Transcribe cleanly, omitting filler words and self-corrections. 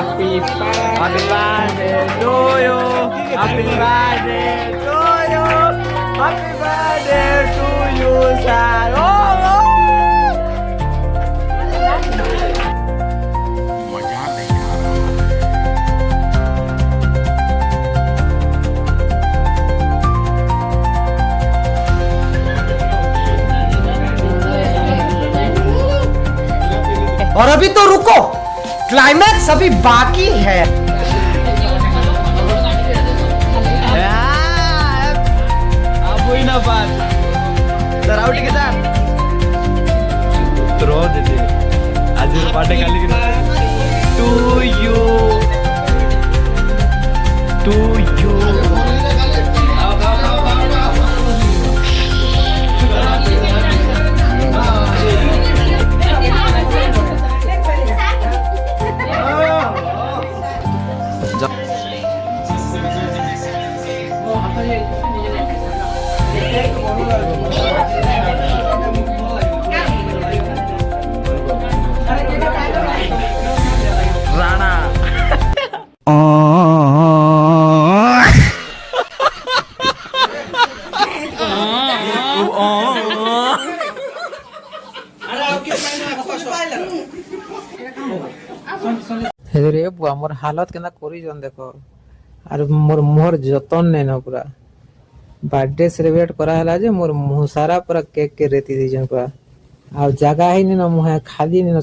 Happy birthday to you. Happy birthday to you. Happy birthday to you, sir. Oh, oh. मजा नहीं आ रहा। और अभी तो रुको, क्लाइमैक्स अभी बाकी है। Abuin na ba? Saraw di kita. Throw dede. Ajir party kali kita. To you. To you. Rana. रे बुआ मोर हालत केना करी जन देखो और मोर मुहर जतन नै न पूरा बर्थडे सेलिब्रेट करा हला जे मोर मुंह सारा पूरा केक के रेती दी जन पूरा आ जगह ही नै न मुंह खाली नै न